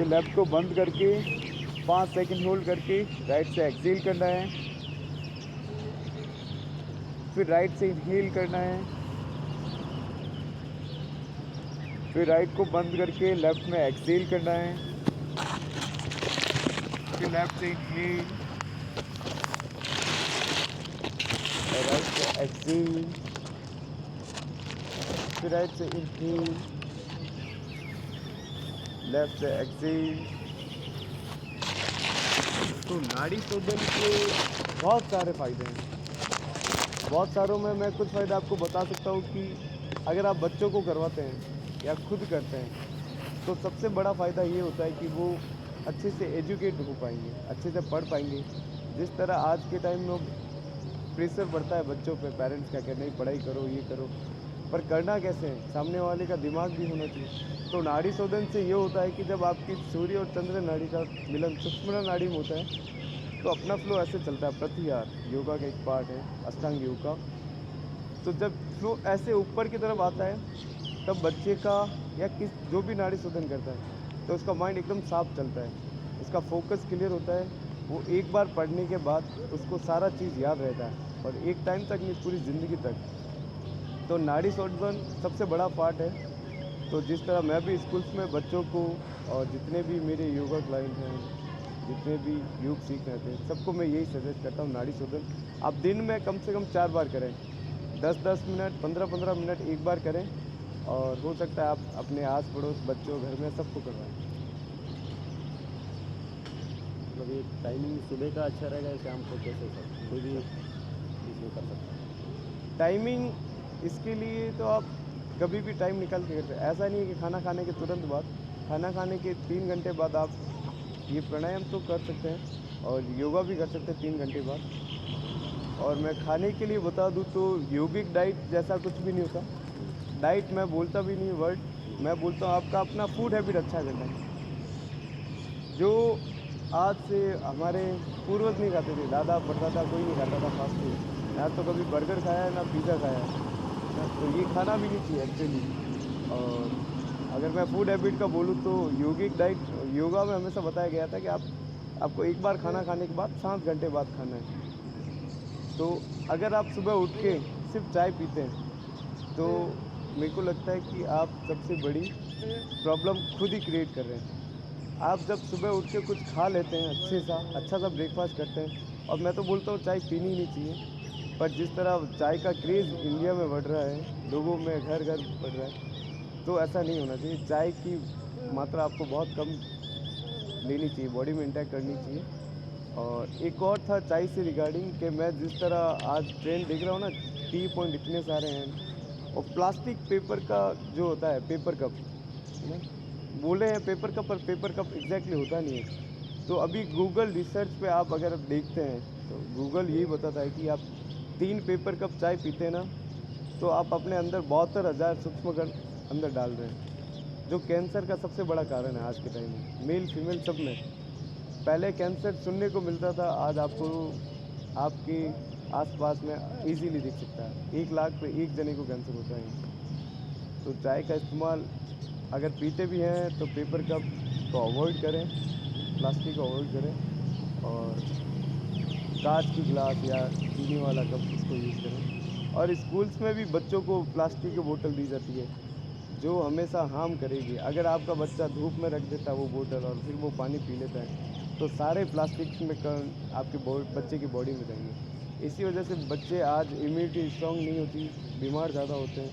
फिर लेफ़्ट को बंद करके 5 सेकंड होल्ड करके राइट से एक्सहेल करना है। फिर राइट से इनहेल करना है। फिर राइट को बंद करके लेफ़्ट में एक्सहेल करना है। फिर लेफ़्ट से इनहेल और राइट से एक्सहेल। फिर राइट से इनहेल, लेफ़्ट से एक्सहेल। तो नाड़ी शोधन के बहुत सारे फ़ायदे हैं। बहुत सारों में मैं कुछ फ़ायदा आपको बता सकता हूँ कि अगर आप बच्चों को करवाते हैं या खुद करते हैं तो सबसे बड़ा फ़ायदा ये होता है कि वो अच्छे से एजुकेट हो पाएंगे, अच्छे से पढ़ पाएंगे। जिस तरह आज के टाइम में प्रेशर बढ़ता है बच्चों पे, पेरेंट्स क्या कहते हैं, पढ़ाई करो, ये करो, पर करना कैसे है, सामने वाले का दिमाग भी होना चाहिए। तो नाड़ी शोधन से ये होता है कि जब आपकी सूर्य और चंद्र नाड़ी का मिलन सुषुम्ना नाड़ी में होता है तो अपना फ्लो ऐसे चलता है। प्रत्याहार योगा का एक पार्ट है, अष्टांग योग का। तो जब फ्लो ऐसे ऊपर की तरफ आता है तब बच्चे का या किस जो भी नाड़ी शोधन करता है तो उसका माइंड एकदम साफ चलता है, उसका फोकस क्लियर होता है। वो एक बार पढ़ने के बाद उसको सारा चीज़ याद रहता है और एक टाइम तक नहीं, पूरी ज़िंदगी तक। तो नाड़ी शोधन सबसे बड़ा पार्ट है। तो जिस तरह मैं भी स्कूल्स में बच्चों को और जितने भी मेरे योगा क्लाइंट हैं, जितने भी योग सीख रहे थे, सबको मैं यही सजेस्ट करता हूँ, नाड़ी शोधन आप दिन में कम से कम 4 बार करें। 10-10 मिनट, 15-15 मिनट एक बार करें और हो सकता है आप अपने आस पड़ोस बच्चों, घर में सबको करवाएं। मतलब ये टाइमिंग सुबह का अच्छा रहेगा या शाम को, कैसे सर? कोई भी बीच में कर सकता है? टाइमिंग इसके लिए तो आप कभी भी टाइम निकाल के करते हैं। ऐसा नहीं है कि खाना खाने के तुरंत बाद, खाना खाने के 3 घंटे बाद आप ये प्राणायाम तो कर सकते हैं और योगा भी कर सकते हैं 3 घंटे बाद। और मैं खाने के लिए बता दूँ तो योगिक डाइट जैसा कुछ भी नहीं होता। डाइट मैं बोलता भी नहीं वर्ड, मैं बोलता हूँ आपका अपना फूड हैबिट अच्छा करना है। जो आज से हमारे पूर्वज नहीं खाते थे, दादा परदादा कोई नहीं खाता था फास्ट फूड, ना तो कभी बर्गर खाया है ना पिज़्ज़ा खाया है ना, तो ये खाना भी नहीं चाहिए एक्चुअली। और अगर मैं फूड हैबिट का बोलूँ तो योगिक डाइट, योगा में हमेशा बताया गया था कि आपको एक बार खाना खाने के बाद 7 घंटे बाद खाना है। तो अगर आप सुबह उठ के सिर्फ चाय पीते हैं तो मेरे को लगता है कि आप सबसे बड़ी प्रॉब्लम खुद ही क्रिएट कर रहे हैं। आप जब सुबह उठ के कुछ खा लेते हैं, अच्छा सा ब्रेकफास्ट करते हैं, और मैं तो बोलता हूँ चाय पीनी ही नहीं चाहिए, पर जिस तरह चाय का क्रेज़ इंडिया में बढ़ रहा है, लोगों में घर घर बढ़ रहा है, तो ऐसा नहीं होना चाहिए। चाय की मात्रा आपको बहुत कम लेनी चाहिए, बॉडी में इंटेक करनी चाहिए। और एक और था चाय से रिगार्डिंग कि मैं जिस तरह आज ट्रेंड देख रहा हूँ ना, टी पॉइंट इतने सारे हैं और प्लास्टिक पेपर का जो होता है, पेपर कप है ना, बोले हैं पेपर कप, पर पेपर कप एग्जैक्टली होता नहीं है। तो अभी गूगल रिसर्च पे आप अगर देखते हैं तो गूगल यही बताता है कि आप 3 पेपर कप चाय पीते हैं ना, तो आप अपने अंदर 72,000 सूक्ष्म कण अंदर डाल रहे हैं, जो कैंसर का सबसे बड़ा कारण है आज के टाइम में, मेल फीमेल सब में। पहले कैंसर सुनने को मिलता था, आज आपको आपके आसपास में इजीली दिख सकता है, 1 लाख पे 1 जने को कैंसर होता है। तो चाय का इस्तेमाल अगर पीते भी हैं तो पेपर कप को अवॉइड करें, प्लास्टिक को अवॉइड करें, और कांच की गिलास या चीनी वाला कप इसको यूज़ करें। और स्कूल्स में भी बच्चों को प्लास्टिक की बोतल दी जाती है जो हमेशा हार्म करेगी। अगर आपका बच्चा धूप में रख देता है वो बोतल और फिर वो पानी पी लेता है तो सारे प्लास्टिक में कण आपके बच्चे की बॉडी में जाएंगे। इसी वजह से बच्चे आज इम्यूनिटी स्ट्रांग नहीं होती, बीमार ज़्यादा होते हैं।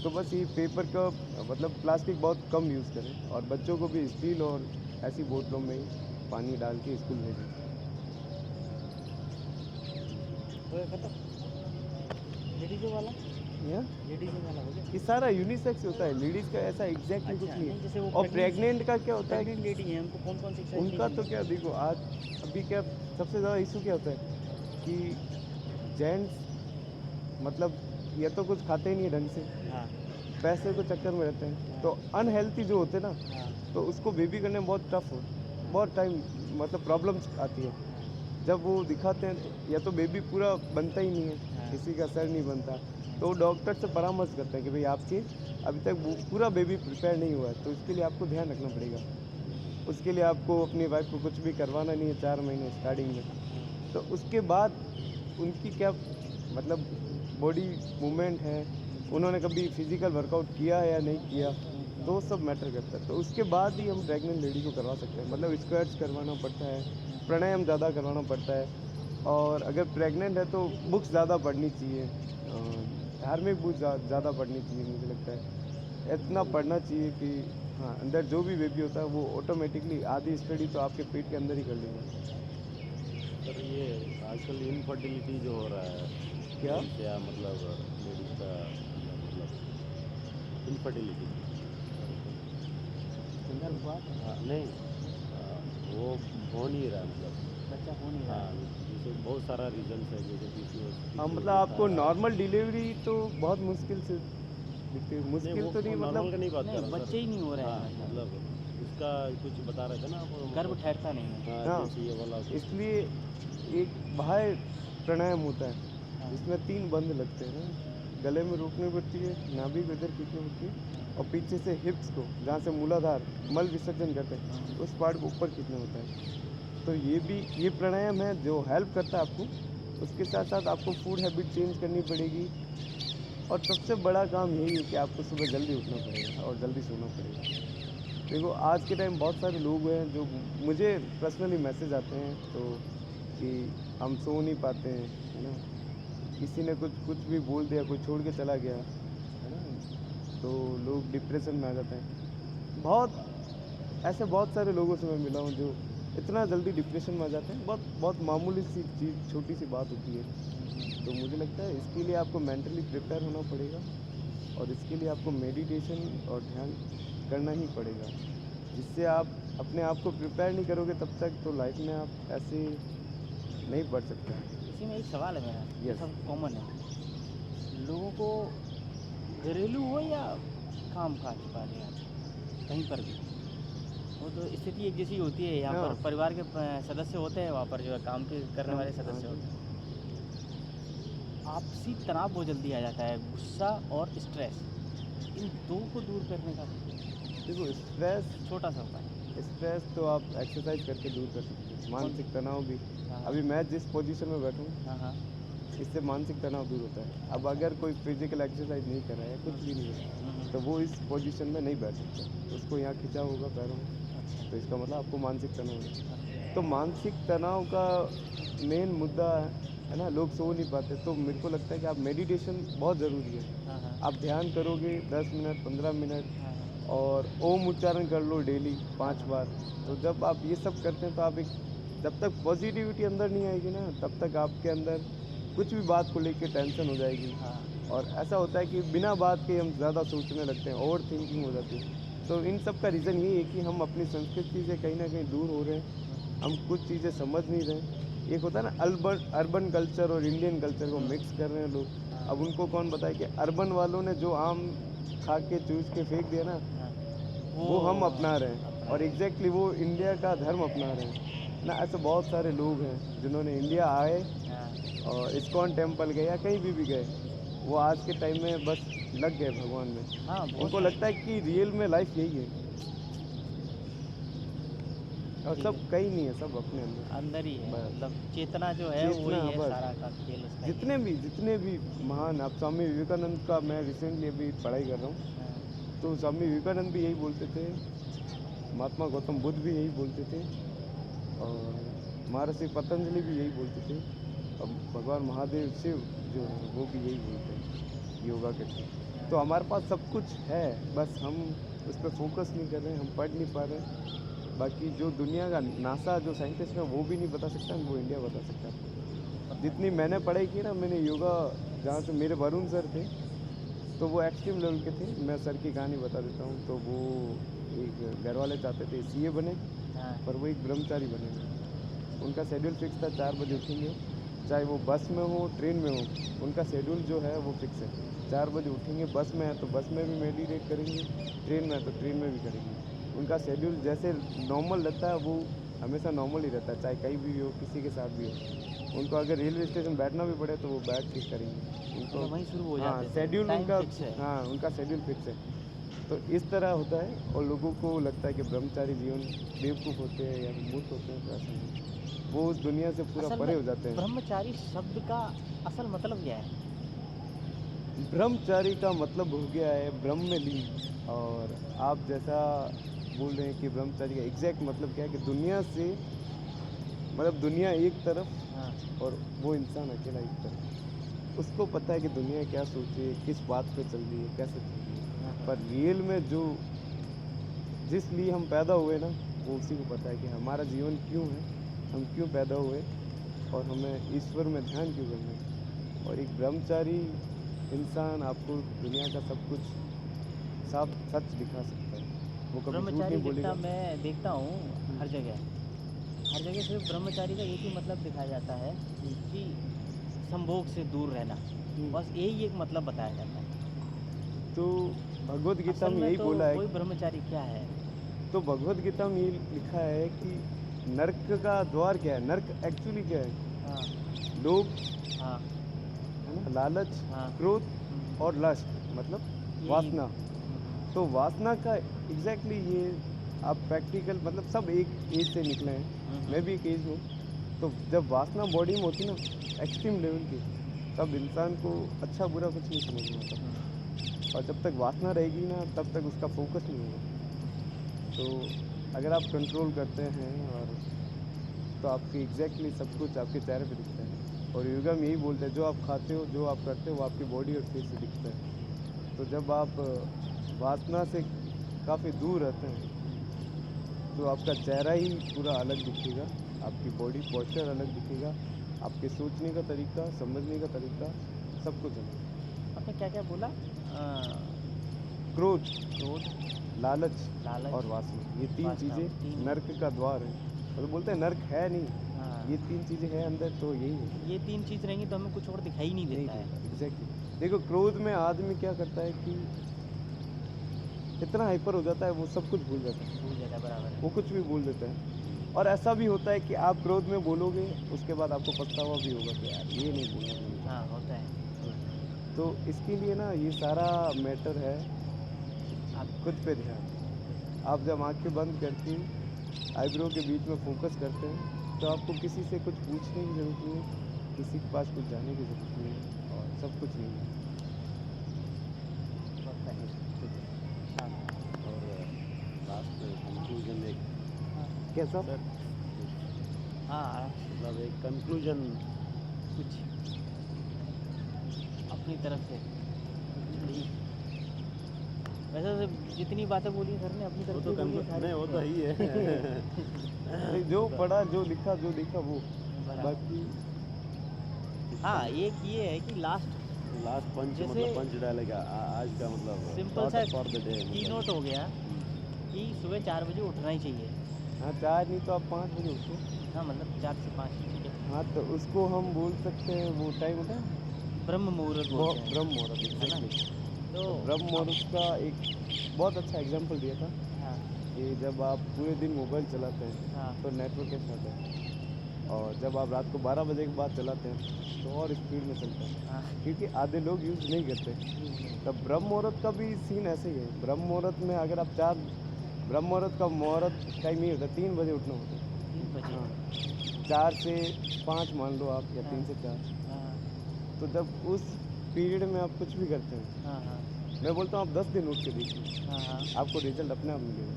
तो बस ये पेपर का मतलब प्लास्टिक बहुत कम यूज़ करें और बच्चों को भी स्टील और ऐसी बोतलों में ही पानी डाल के स्कूल भेजें। हो गया खत्म? लेडीज़ों वाला? या लेडीज़ों वाला हो गया? ये सारा यूनिसेक्स होता है, लेडीज़ का ऐसा एग्जैक्टली कुछ अच्छा, नहीं नहीं जैसे है। वो और प्रेग्नेंट का क्या होता है प्रेग्नेंट लेडी हैं, उनको कौन कौन सी एक्सरसाइज नहीं उनका करनी तो क्या चाहिए? देखो, आज अभी क्या सबसे ज़्यादा इशू क्या होता है कि जेंट्स मतलब या तो कुछ खाते ही नहीं है ढंग से, हाँ पैसे के चक्कर में रहते हैं, तो हाँ अनहेल्थी जो होते हैं ना, हाँ तो उसको बेबी करने में बहुत टफ हो, हाँ बहुत टाइम मतलब प्रॉब्लम्स आती है। हाँ जब वो दिखाते हैं तो या तो बेबी पूरा बनता ही नहीं है, हाँ किसी का सर नहीं बनता, हाँ तो डॉक्टर से परामर्श करते हैं कि भाई आपके अभी तक वो पूरा बेबी प्रिपेयर नहीं हुआ है, तो इसके लिए आपको ध्यान रखना पड़ेगा। उसके लिए आपको अपनी वाइफ को कुछ भी करवाना नहीं है 4 महीने स्टार्टिंग में। तो उसके बाद उनकी क्या मतलब बॉडी मूवमेंट है, उन्होंने कभी फिजिकल वर्कआउट किया है या नहीं किया, तो वो सब मैटर करता है। तो उसके बाद ही हम प्रेग्नेंट लेडी को करवा सकते हैं। मतलब स्क्वाट्स करवाना पड़ता है, प्राणायाम ज़्यादा करवाना पड़ता है, और अगर प्रेग्नेंट है तो बुक्स ज़्यादा पढ़नी चाहिए, धार्मिक बुक ज़्यादा पढ़नी चाहिए। मुझे लगता है इतना पढ़ना चाहिए कि हाँ, अंदर जो भी बेबी होता है वो ऑटोमेटिकली आधी स्टडी तो आपके पेट के अंदर ही कर लेगा। सर ये आजकल इनफर्टिलिटी जो हो रहा है, क्या? क्या मतलब लेडीज का मतलब इनफर्टिलिटी, हाँ नहीं, वो हो नहीं रहा मतलब, बच्चा हो नहीं रहा हाँ, जैसे बहुत सारा रीजन्स है, जैसे PCOS हाँ, मतलब आपको नॉर्मल डिलीवरी तो बहुत मुश्किल से दिखती है। नहीं, मुश्किल वो तो नहीं नॉर्मल मतलब का नहीं बात कर नहीं, रहा बच्चे ही नहीं हो रहे हाँ, हैं मतलब उसका कुछ बता रहे थे ना आप, गर्भ ठहरता नहीं है। हाँ, हाँ, जैसे ये वाला इसलिए एक बाह्य प्राणायाम होता है हाँ, जिसमें 3 बंद लगते हैं ना, गले में रोकनी पड़ती है, नाभि को इधर खींचनी पड़ती है, और पीछे से हिप्स को जहाँ से मूलाधार मल विसर्जन करते हैं उस पार्ट को ऊपर खींचना होता है। तो ये प्राणायाम है जो हेल्प करता है आपको। उसके साथ साथ आपको फूड हैबिट चेंज करनी पड़ेगी, और सबसे बड़ा काम यही है कि आपको सुबह जल्दी उठना पड़ेगा और जल्दी सोना पड़ेगा। देखो आज के टाइम बहुत सारे लोग हैं जो मुझे पर्सनली मैसेज आते हैं तो कि हम सो नहीं पाते हैं, है ना, किसी ने कुछ कुछ भी बोल दिया, कोई छोड़ के चला गया, है ना, तो लोग डिप्रेशन में आ जाते हैं। बहुत सारे लोगों से मैं मिला हूँ जो इतना जल्दी डिप्रेशन में आ जाते हैं। बहुत बहुत मामूली सी चीज़, छोटी सी बात होती है। तो मुझे लगता है इसके लिए आपको मेंटली प्रिपेयर होना पड़ेगा, और इसके लिए आपको मेडिटेशन और ध्यान करना ही पड़ेगा। जिससे आप अपने आप को प्रिपेयर नहीं करोगे तब तक तो लाइफ में आप ऐसे नहीं बढ़ सकते हैं। इसी में एक सवाल है मेरा, ये Yes. सब कॉमन है लोगों को, घरेलू हो या काम काज वाले आप कहीं पर भी, वो तो स्थिति एक जैसी होती है। यहाँ हाँ। पर परिवार के सदस्य होते हैं, वहाँ पर जो है काम के करने हाँ, वाले हाँ सदस्य जी। होते हैं। आपसी तनाव बहुत जल्दी आ जाता है, गुस्सा और स्ट्रेस, इन दो को दूर करने का देखो छोटा सा उपाय। स्ट्रेस तो आप एक्सरसाइज करके दूर कर सकते हैं, मानसिक तनाव भी। हाँ अभी मैं जिस पोजीशन में बैठूँ हाँ हाँ इससे मानसिक तनाव दूर होता है। अब अगर कोई फिजिकल एक्सरसाइज नहीं कर रहा है, कुछ भी नहीं है, तो वो इस पोजीशन में नहीं बैठ सकता। उसको यहाँ खींचा होगा पैरों में, अच्छा तो इसका मतलब आपको मानसिक तनाव है। तो मानसिक तनाव का मेन मुद्दा है ना, लोग सो नहीं पाते। तो मेरे को लगता है कि आप मेडिटेशन बहुत ज़रूरी है। हाँ हाँ आप ध्यान करोगे 10 मिनट 15 मिनट, हाँ और ओम उच्चारण कर लो डेली 5 बार। तो जब आप ये सब करते हैं तो आप एक, जब तक पॉजिटिविटी अंदर नहीं आएगी ना तब तक आपके अंदर कुछ भी बात को लेके टेंशन हो जाएगी। हाँ और ऐसा होता है कि बिना बात के हम ज़्यादा सोचने लगते हैं, ओवर थिंकिंग हो जाती है। तो इन सब का रीज़न यही है कि हम अपनी संस्कृति से कहीं ना कहीं दूर हो रहे हैं, हम कुछ चीज़ें समझ नहीं रहे। एक होता है ना अर्बन कल्चर और इंडियन कल्चर को मिक्स कर रहे हैं लोग। अब उनको कौन बताए कि अर्बन वालों ने जो आम खा के चूस के फेंक दिया ना, हाँ, वो हम अपना रहे हैं, और एग्जैक्टली वो इंडिया का धर्म अपना रहे हैं ना। ऐसे बहुत सारे लोग हैं जिन्होंने इंडिया आए हाँ, और इस्कॉन टेम्पल गए या कहीं भी गए, वो आज के टाइम में बस लग गए भगवान में। हाँ, बहुत उनको सारे। लगता है कि रियल में लाइफ यही है, और ठीक सब है। कहीं नहीं है, सब अपने अंदर। अंदर ही है, बस। मतलब चेतना जो है चेतना, वही है, बस। सारा का खेल उसका ही है। जितने भी महान, आप स्वामी विवेकानंद का मैं रिसेंटली अभी पढ़ाई कर रहा हूँ, हाँ, तो स्वामी विवेकानंद भी यही बोलते थे, महात्मा गौतम बुद्ध भी यही बोलते थे, और महर्षि पतंजलि भी यही बोलते थे, और भगवान महादेव शिव जो है वो भी यही बोलते हैं योगा के थ्रू। तो हमारे पास सब कुछ है, बस हम उस पर फोकस नहीं कर रहे हैं, हम पढ़ नहीं पा रहे हैं। बाकी जो दुनिया का नासा जो साइंटिस्ट है वो भी नहीं बता सकता, वो इंडिया बता सकता है। जितनी मैंने पढ़ाई की ना, मैंने योगा, जहाँ से मेरे वरुण सर थे तो वो एक्सट्रीम लेवल के थे। मैं सर की कहानी बता देता हूँ। तो वो एक, घर वाले चाहते थे सीए बने, हाँ, पर वो एक ब्रह्मचारी बने। उनका शेड्यूल फिक्स था, 4 बजे उठेंगे, चाहे वो बस में हो ट्रेन में हो, उनका शेड्यूल जो है वो फिक्स है। 4 बजे उठेंगे, बस में है तो बस में भी मेडिटेट करेंगे, ट्रेन में है तो ट्रेन में भी करेंगे। उनका शेड्यूल जैसे नॉर्मल रहता है, वो हमेशा नॉर्मल ही रहता है, चाहे कहीं भी हो, किसी के साथ भी हो। उनको अगर रेलवे स्टेशन बैठना भी पड़े तो वो बैठ के करेंगे। उनको मतलब वहीं शुरू हो हाँ, जाते थे, शेड्यूल टाइम उनका, फिक्स है। हाँ, उनका शेड्यूल फिक्स है। तो इस तरह होता है और लोगों को लगता है कि ब्रह्मचारी जीवन बेवकूफ़ होते हैं या मूर्ख होते हैं, तो ऐसा नहीं। वो उस दुनिया से पूरा असल परे में हो जाते हैं। ब्रह्मचारी शब्द का असल मतलब क्या है? ब्रह्मचारी का मतलब हो गया है ब्रह्म में लीन। और आप जैसा बोल रहे हैं कि ब्रह्मचारी का एग्जैक्ट मतलब क्या है कि दुनिया से मतलब दुनिया एक तरफ हाँ, और वो इंसान अकेला एक तरफ। उसको पता है कि दुनिया क्या सोच रही है, किस बात पे चल रही है, कैसे चल रही है। हाँ, पर रियल में जो जिस लिए हम पैदा हुए ना, वो उसी को पता है कि हमारा जीवन क्यों है, हम क्यों पैदा हुए और हमें ईश्वर में ध्यान क्यों करना है। और एक ब्रह्मचारी इंसान आपको दुनिया का सब कुछ साफ सच दिखा सकता है। वो कभी झूठ ब्रह्मचारी नहीं जितना बोलेगा। मैं देखता हूँ हर जगह सिर्फ ब्रह्मचारी का एक ही मतलब दिखाया जाता है कि संभोग से दूर रहना, बस यही एक मतलब बताया जाता है। तो भगवत गीता असल में में यही तो बोला है। कोई ब्रह्मचारी क्या है? तो भगवत गीता में ये लिखा है कि नर्क का द्वार क्या है, नर्क एक्चुअली क्या है, हाँ, लोभ, हाँ, है ना, लालच, हाँ, क्रोध और लस्ट, मतलब यही वासना। तो वासना का एग्जैक्टली ये आप प्रैक्टिकल मतलब सब एक एज से निकले हैं, मैं भी एक एज हूँ। तो जब वासना बॉडी में होती ना एक्सट्रीम लेवल की, तब इंसान को अच्छा बुरा कुछ नहीं समझ में आता। और जब तक वासना रहेगी ना तब तक उसका फोकस नहीं होगा। तो अगर आप कंट्रोल करते हैं और तो आपकी एग्जैक्टली सब कुछ आपके चेहरे पे दिखता है। और योगा में यही बोलते हैं जो आप खाते हो, जो आप करते हो, वो आपकी बॉडी और फेस से दिखता है। तो जब आप वासना से काफ़ी दूर रहते हैं तो आपका चेहरा ही पूरा अलग दिखेगा, आपकी बॉडी पोस्चर अलग दिखेगा, आपके सोचने का तरीका, समझने का तरीका, सब कुछ अलग। आपने क्या क्या बोला? क्रोध, क्रोध, लालच लालच, और वासना, ये तीन वासना, चीज़ें तीन। नर्क का द्वार है। तो बोलते हैं नर्क है नहीं, हाँ, ये तीन चीज़ें हैं अंदर, तो यही है। ये तीन चीज़ रहेंगी तो हमें कुछ और दिखाई नहीं नहीं देता है। देता एग्जैक्टली। देखो क्रोध में आदमी क्या करता है कि इतना हाइपर हो जाता है, वो सब कुछ भूल जाता है, भूल जाता है, बराबर है। वो कुछ भी भूल देता है। और ऐसा भी होता है कि आप क्रोध में बोलोगे, उसके बाद आपको पछतावा भी होगा कि यार ये नहीं बोलना चाहिए हाँ, होता है। था। तो इसके लिए ना ये सारा मैटर है आप खुद पे ध्यान। आप जब आंखें बंद करके आईब्रो के बीच में फोकस करते हैं तो आपको किसी से कुछ पूछने की ज़रूरत नहीं है, किसी के पास कुछ जाने की ज़रूरत नहीं है, और सब कुछ नहीं है। होता है। हाँ, और लास्ट कंक्लूजन एक कैसा? सर, हाँ, मतलब एक कंक्लूजन कुछ अपनी तरफ से कुछ वैसे तो जितनी बातें बोली सर ने अपनी वो तरफ तो से बोली है सारी। नहीं, वो तो ही है। नहीं, जो पढ़ा, जो लिखा, जो देखा वो। बराबर। बाकी हाँ, एक ये है कि लास्ट लास्ट पंच, जैसे मतलब पंच डालेगा आज का, मतलब सिंपल सा फॉर द डे की नोट हो गया कि सुबह 4 बजे उठना ही चाहिए। हाँ, 4 नहीं तो आप 5 बजे उठो। हाँ, मतलब 4 से 5 ठीक है। हाँ, तो उसको हम बोल सकते हैं, वो टाइम होता है ब्रह्म मुहूर्त वो बोलते हैं, ब्रह्म मुहूर्त, है ना? एग्जैक्टली। तो तो ब्रह्म मुहूर्त का एक बहुत अच्छा एग्जांपल दिया था हाँ, कि जब आप पूरे दिन मोबाइल चलाते हैं हाँ, तो नेटवर्क कैसे आता है, और जब आप रात को 12 बजे के बाद चलाते हैं तो और स्पीड में चलता है, हाँ, क्योंकि आधे लोग यूज़ नहीं करते। तब ब्रह्म मुहूर्त का भी सीन ऐसे ही है। ब्रह्म मुहूर्त में अगर आप 4 ब्रह्म मुहूर्त का मुहूर्त टाइम ये होता है 3 बजे उठना होता है। 3 बजे। हाँ, 4 से 5 मान लो आप, या हाँ, 3 से 4। हाँ, तो जब उस पीरियड में आप कुछ भी करते हैं, हाँ, हाँ, मैं बोलता हूँ आप 10 दिन उठ के देखिए, हाँ, हाँ, आपको रिजल्ट अपने आप मिलेगा।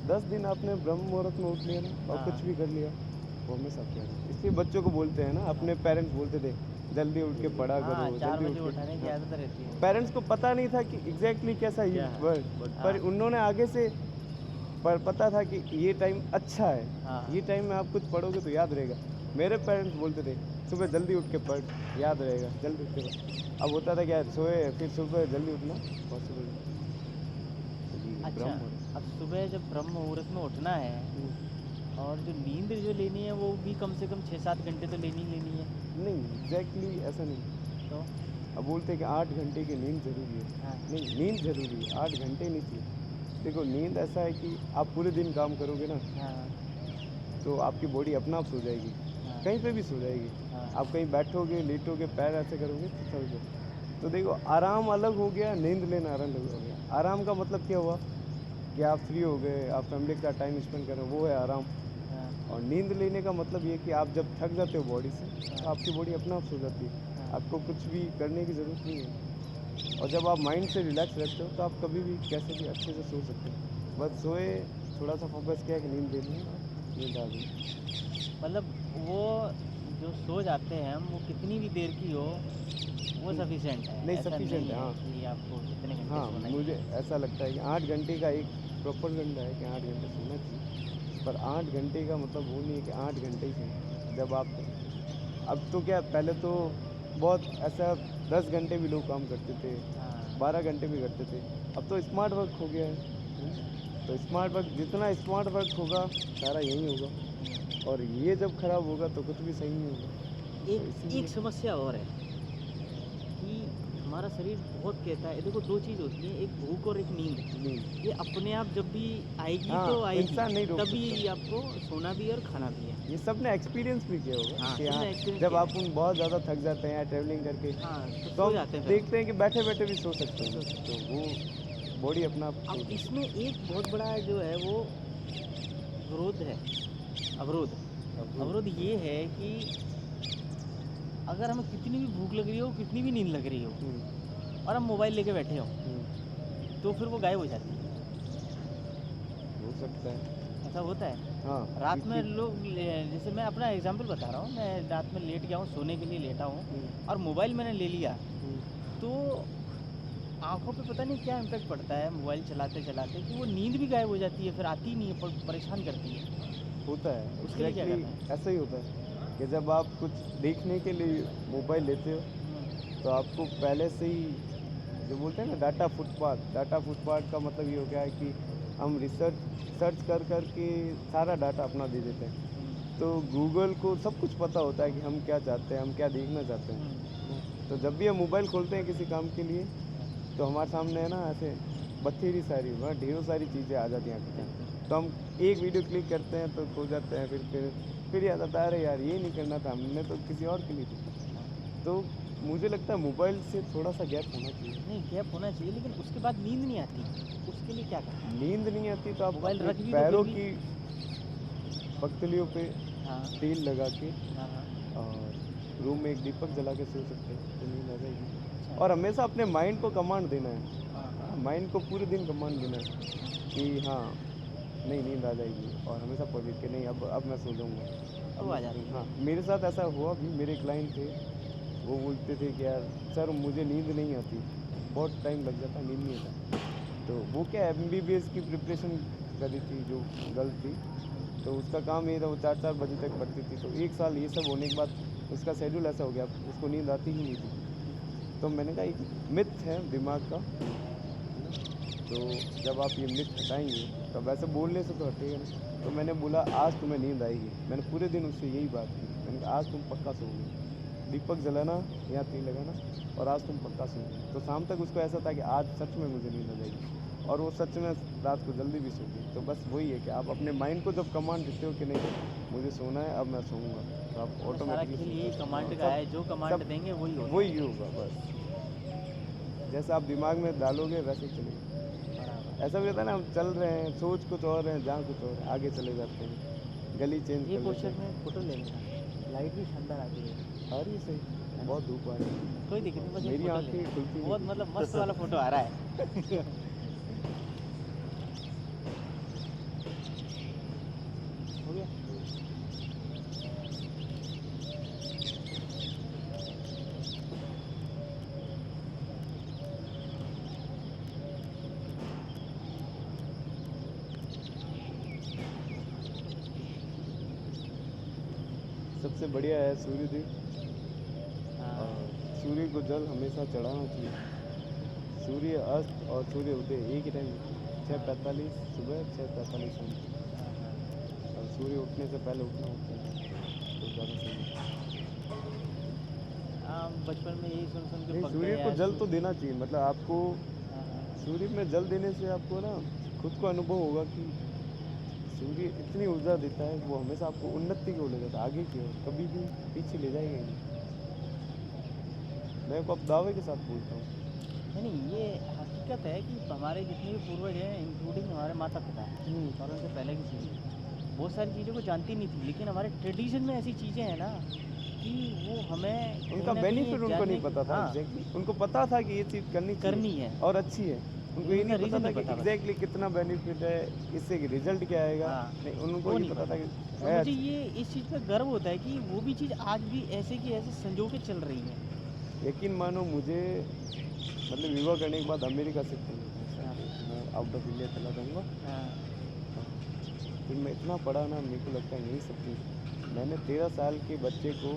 10 दिन आपने ब्रह्म मुहूर्त में उठ लिया ना और हाँ, कुछ भी कर लिया, वो हमेशा क्या है। इसलिए बच्चों को बोलते हैं ना, अपने पेरेंट्स बोलते थे जल्दी उठ के पढ़ा हाँ, करो, 4 जल्दी बजे उठ उठाने की के। आदत रहती है। पेरेंट्स को पता नहीं था कि एग्जैक्टली कैसा क्या यूज है, वर्ड, but पर हाँ, उन्होंने आगे से पर पता था कि ये टाइम अच्छा है, हाँ, ये टाइम में आप कुछ पढ़ोगे तो याद रहेगा। मेरे पेरेंट्स बोलते थे सुबह जल्दी उठ के पढ़, याद रहेगा, जल्दी उठ के पढ़। अब होता था क्या, सोए फिर सुबह जल्दी उठना पॉसिबल नहीं। तो ये अच्छा, ब्रह्म मुहूर्त। अब सुबह जब ब्रह्म मुहूर्त में उठना है और जो नींद जो लेनी है वो भी कम से कम 6-7 घंटे तो लेनी ही लेनी है। नहीं एग्जैक्टली ऐसा नहीं। तो अब बोलते हैं कि 8 घंटे की नींद ज़रूरी है। हाँ, नहीं, नींद ज़रूरी है, 8 घंटे नहीं चाहिए। देखो नींद ऐसा है कि आप पूरे दिन काम करोगे ना हाँ, तो आपकी बॉडी अपना आप सो जाएगी, हाँ, कहीं पे भी सो जाएगी। हाँ, आप कहीं बैठोगे, लेटोगे, पैर ऐसे करोगे तो सो जाए। तो देखो आराम अलग हो गया, नींद लेना अलग हो गया। आराम का मतलब क्या हुआ कि आप फ्री हो गए, आप फैमिली के साथ टाइम स्पेंड कर रहे हो, वो है आराम। हाँ, और नींद लेने का मतलब ये कि आप जब थक जाते हो बॉडी से, तो हाँ, आपकी बॉडी अपने आप सो जाती है, हाँ। आपको कुछ भी करने की ज़रूरत नहीं है। और जब आप माइंड से रिलैक्स रहते हो तो आप कभी भी कैसे भी अच्छे से सो सकते हो। बस सोए, थोड़ा सा फोकस किया कि नींद लेनी है, और नींद आ गई। मतलब वो जो सो जाते हैं हम, वो कितनी भी देर की हो, वो सफिशिएंट है। नहीं, ऐसा सफिशिएंट नहीं है, है हाँ। कि आपको कितने घंटे हाँ, सोना मुझे चाहिए। ऐसा लगता है कि 8 घंटे का एक प्रोपेगेंडा है कि 8 घंटे सोना चाहिए। पर 8 घंटे का मतलब वो नहीं है कि 8 घंटे ही सोना। जब आप अब तो क्या, पहले तो बहुत ऐसा 10 घंटे भी लोग काम करते थे, हाँ, 12 घंटे भी करते थे। अब तो स्मार्ट वर्क हो गया है। तो स्मार्ट वर्क, जितना स्मार्ट वर्क होगा, सारा यही होगा। और ये जब खराब होगा तो कुछ भी सही नहीं होगा। तो एक इसीलिए एक समस्या और है कि हमारा शरीर बहुत कहता है, देखो 2 चीज़ होती है, एक भूख और एक नींद। नींद, ये अपने आप जब भी आएगी हाँ, तो आएगी, इंसान नहीं रोक तभी सकता। आपको सोना भी है और खाना भी है। ये सबने एक्सपीरियंस भी किया होगा हाँ, कि हाँ, सबने एक्सपीरियंस जब किया आप है। उन बहुत ज़्यादा थक जाते हैं या ट्रैवलिंग करके, हाँ, तो तो सो हम जाते हैं फिर देखते हैं कि बैठे-बैठे भी सो सकते सो हैं। सकते तो हैं। वो बॉडी अपना आप सो अब जाती इसमें एक बहुत बड़ा जो है वो विरोध है, अवरोध। है। अब अवरोध ये है कि अगर हमें कितनी भी भूख लग रही हो, कितनी भी नींद लग रही हो हुँ, और हम मोबाइल लेके बैठे हों, हुँ, तो फिर वो गायब हो जाती है। हो सकता है। ऐसा होता है। हाँ, रात में क्योंकि लोग जैसे मैं अपना एग्जांपल बता रहा हूँ, मैं रात में लेट गया हूँ, सोने के लिए लेटा हूँ हुँ, और मोबाइल मैंने ले लिया, हुँ, तो आँखों पे पता नहीं क्या इम्पैक्ट पड़ता है मोबाइल चलाते-चलाते कि वो नींद भी गायब हो जाती है, फिर आती ही नहीं है, परेशान करती है। होता है। उसके लिए क्या एग्ज़ैक्टली करना है? ऐसा ही होता है कि जब आप कुछ देखने के लिए मोबाइल लेते हो, हुँ, तो आपको पहले से ही जो बोलते हैं ना डाटा फुटपाथ का मतलब ये हो गया है कि हम सर्च कर के सारा डाटा अपना दे देते हैं। हुँ, तो गूगल को सब कुछ पता होता है कि हम क्या चाहते हैं, हम क्या देखना चाहते हुँ, हैं। तो जब भी हम मोबाइल खोलते हैं किसी काम के लिए, तो हमारे सामने है ना ऐसे बथेरी सारी, वहाँ ढेरों सारी चीज़ें आ जाती हैं आँखों के बिल्कुल। सामने। तो हम एक वीडियो क्लिक करते हैं तो खो जाते हैं, फिर याद आता है, अरे यार ये नहीं करना था, हमने तो किसी और के लिए देखा। हाँ, तो मुझे लगता है मोबाइल से थोड़ा-सा गैप होना चाहिए। नहीं गैप होना चाहिए लेकिन उसके बाद नींद नहीं आती, उसके लिए क्या करना है? नींद नहीं आती तो आप मोबाइल अपने रख भी दो फिर पैरों भी की पगडंडियों पे हाँ, तेल लगा के हाँ, हाँ, और रूम में एक दीपक जला के सो सकते हैं, तो नींद आ जाएगी। अच्छा, और हमेशा अपने माइंड को कमांड देना है। हाँ, हाँ, माइंड को पूरे दिन कमांड देना है कि हाँ, नहीं नींद आ जाएगी, और हमेशा पॉजिटिव कि नहीं, अब मैं सो जाऊँगा, अब तो मैं आ सो जाती जाऊँगा। है। हाँ, मेरे साथ ऐसा हुआ भी, मेरे क्लाइंट थे, वो बोलते थे कि यार सर मुझे नींद नहीं आती, बहुत टाइम लग जाता, नींद नहीं आता। तो वो क्या एमबीबीएस की प्रिपरेशन कर रही थी जो गर्ल थी, तो उसका काम ये था, वो 4-4 बजे तक पढ़ती थी। तो 1 साल ये सब होने के बाद उसका शेड्यूल ऐसा हो गया, अब उसको नींद आती ही नहीं थी। तो मैंने कहा एक मिथ है दिमाग का, है ना? तो जब आप ये मिथ हटाएँगे, तब ऐसे बोलने से तो हटेगा नहीं। तो मैंने बोला आज तुम्हें नींद आएगी। मैंने पूरे दिन उससे यही बात की। मैंने कहा आज तुम पक्का सोओगे। दीपक जलाना या तेल लगाना, और आज तुम पक्का सोओगे। तो शाम तक उसको ऐसा था कि आज सच में मुझे नींद आ जाएगी। और वो सच में रात को जल्दी भी सो गई। तो बस वही है कि आप अपने माइंड को जब कमांड देते हो कि नहीं मुझे सोना है, अब मैं सोऊँगा, तो आप मतलब सारा ऑटोमेटिकली खेल सो यही जाते हो। हाँ, कमांड का सब है, जो कमांड सब देंगे वही होता वही है। होगा बस। जैसा आप दिमाग में डालोगे वैसे ही चलेगा। बराबर। ऐसा भी होता है ना, हम चल रहे हैं, सोच कुछ और है, जहाँ कुछ और है, आगे चले जाते हैं, गली चेंज ये कर लेते पोस्चर में हैं। फ़ोटो ले लेना, लाइट भी शानदार आती है, आ रही है सही, है ना? बहुत धूप आ रही है। कोई दिक्कत नहीं, बस एक मेरी फ़ोटो ले आँखें लेना। खुलती नहीं बहुत थी। मतलब मस्त वाला फ़ोटो आ रहा है। हो गया? सबसे बढ़िया है सूर्यदेव, हाँ, और सूर्य को जल हमेशा चढ़ाना चाहिए। सूर्य अस्त और सूर्य उदय एक ही टाइम होता है, हाँ, 6:45 सुबह, 6:45 शाम को। हाँ, हाँ। और सूर्य उठने से पहले उठना होता है, तो ज़्यादा सही है। बचपन में यही सुन-सुन के नहीं, पक गए सूर्य को यार जल तो देना चाहिए, मतलब आपको हाँ, हाँ। सूर्य में जल देने से आपको ना खुद को अनुभव होगा कि सूर्य इतनी ऊर्जा देता है, वो हमेशा आपको उन्नति की ओर ले जाता है, आगे की ओर, कभी भी पीछे ले जाएगा ही नहीं। मैं को अब दावे के साथ बोलता हूँ। नहीं ये हकीकत है कि हमारे जितने भी पूर्वज हैं इंक्लूडिंग हमारे माता पिता और उनसे पहले की पीढ़ी बहुत सारी चीज़ों को जानती नहीं थी, लेकिन हमारे ट्रेडिशन में ऐसी चीज़ें हैं ना कि वो हमें कहीं उनका ना कहीं बेनिफिट उनको जानने नहीं पता था हाँ, एग्जैक्टली, उनको पता था कि ये चीज़ करनी करनी है। और अच्छी है। उनको ये उनका नहीं पता reason था नहीं कि पता बस। एग्जैक्टली कितना बेनिफिट है, इससे रिजल्ट क्या आएगा। हाँ, नहीं, उनको वो ये नहीं पता था कि तो है मुझे अच्छी। ये इस चीज़ पे गर्व होता है कि वो भी चीज़ आज भी ऐसे की ऐसे संजो के चल रही है। यकीन मानो मुझे मतलब विवाह करने के बाद अमेरिका शिफ्ट होना था, हाँ। मैं आउट ऑफ इंडिया चला जाऊँगा। हाँ, फिर मैं इतना पढ़ा ना, मेरे को लगता है यही सब चीज़। मैंने 13 साल के बच्चे को,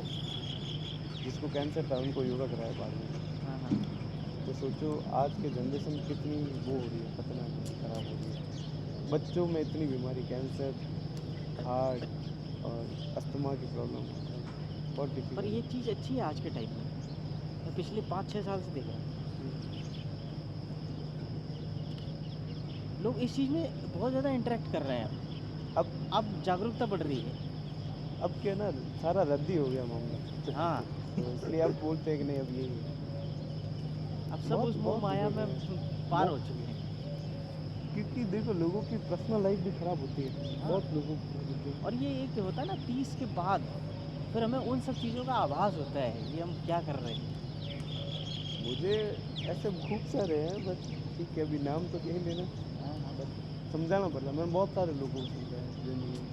जिसको कैंसर था, उनको योगा कराया बाद में। हाँ, हाँ। तो सोचो आज के जनरेशन कितनी वो हो रही है, खतरनाक खराब हो रही है। बच्चों में इतनी बीमारी, कैंसर, हार्ट और अस्थमा की प्रॉब्लम, बहुत पर डिफिकल्ट। ये चीज़ अच्छी है आज के टाइम में। मैं पिछले 5-6 साल से देख रहा हूँ। लोग इस चीज़ में बहुत ज़्यादा इंटरेक्ट कर रहे हैं। अब जागरूकता बढ़ रही है। अब क्या ना, सारा रद्दी हो गया मामला। हाँ, तो इसलिए अब बोलते हैं कि नहीं, अब यही है। अब सब बहुत- उस मोह बहुत माया बिगड़ में रहे हैं। पार वो- हो चुके हैं। क्योंकि देखो लोगों की पर्सनल लाइफ भी खराब होती है, हाँ। बहुत लोगों की। और ये एक होता है ना 30 के बाद फिर हमें उन सब चीज़ों का आभास होता है कि हम क्या कर रहे हैं। मुझे ऐसे खूब सारे हैं, बस ठीक है, अभी नाम तो कहीं लेना, हाँ, हाँ। बस समझाना पड़ रहा। मैंने बहुत सारे लोगों को समझाया जो नहीं है,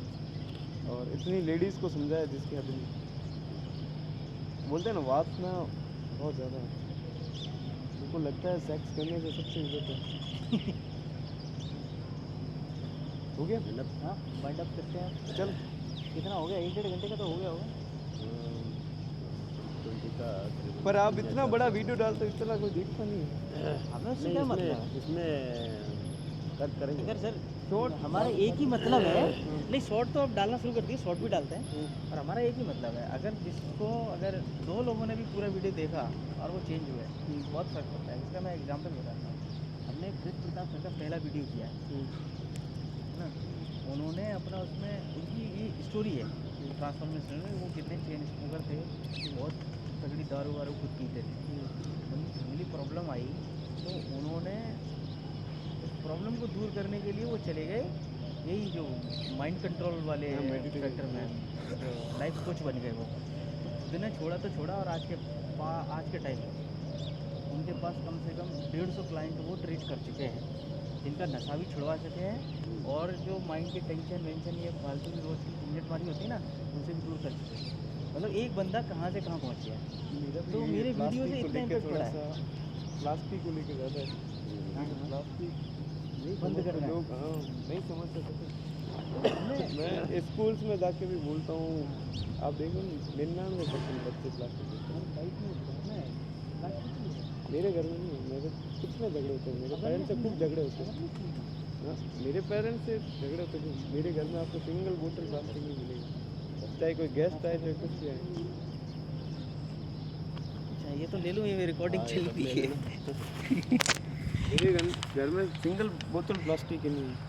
और इतनी लेडीज़ को समझाया जिसकी हद नहीं। बोलते हैं ना, वासना बहुत ज़्यादा है। मेरे को लगता है सेक्स करने से सबसे इज्जत है। हो गया? हाँ, वाइंड अप करते हैं। चल। कितना हो गया? 1-1.5 घंटे का तो हो गया होगा। 20 का पर आप इतना बड़ा वीडियो डालते हो, इतना कोई देखता नहीं है। हमें उससे नहीं, क्या मतलब है? इसमें कट करेंगे। अगर सर शॉर्ट हमारा एक ही मतलब है, नहीं शॉर्ट तो अब डालना शुरू कर दिए, शॉर्ट भी डालते हैं। और हमारा एक ही मतलब है, अगर 2 लोगों ने भी पूरा वीडियो देखा और वो चेंज हुए, बहुत फ़र्क पड़ता है। इसका मैं एग्जांपल बताता हूँ। हमने कृष्ण प्रताप सर का पहला वीडियो किया है ना, उन्होंने अपना उसमें उनकी ये स्टोरी है ट्रांसफॉर्मेशन में। वो कितने चेन स्मोकर थे, बहुत तगड़ी दारू वारू खुद पीते थे। उनकी फैमिली प्रॉब्लम आई तो उन्होंने उस प्रॉब्लम को दूर करने के लिए वो चले गए यही जो माइंड कंट्रोल वाले हाँ, meditation। फैक्टर में जो लाइफ कोच बन गए वो। तो खुद ने छोड़ा तो छोड़ा, और आज के टाइम में उनके पास कम से कम 150 क्लाइंट वो ट्रीट कर चुके हैं, जिनका नशा भी छुड़वा सके हैं, और जो माइंड की टेंशन वेंशन ये फालतू की रोज़ की झंझट मारी होती है ना, उनसे भी दूर कर चुके हैं। मतलब एक बंदा कहाँ से कहाँ पहुँच गया है। तो मेरे वीडियो से इतना इम्पेक्ट पड़ा है। प्लास्टिक को लेके ज़्यादा है। हाँ, हाँ। प्लास्टिक नहीं बंद समझते करना है। लोग, हाँ नहीं समझ सकते। मैं स्कूल्स में जाके भी बोलता हूँ, आप देखो 99% बच्चे प्लास्टिक मेरे घर में नहीं है, मेरे कितने झगड़े होते हैं, मेरे पेरेंट्स से खूब झगड़े होते हैं। हाँ, मेरे पेरेंट्स से झगड़े होते हैं। मेरे घर में आपको सिंगल बोतल प्लास्टिक नहीं मिलेगी, चाहे कोई गेस्ट आए चाहे कुछ भी आए। अच्छा ये तो ले लूँ, ये रिकॉर्डिंग चल रही है। मेरे घर में सिंगल बोतल प्लास्टिक की नहीं है।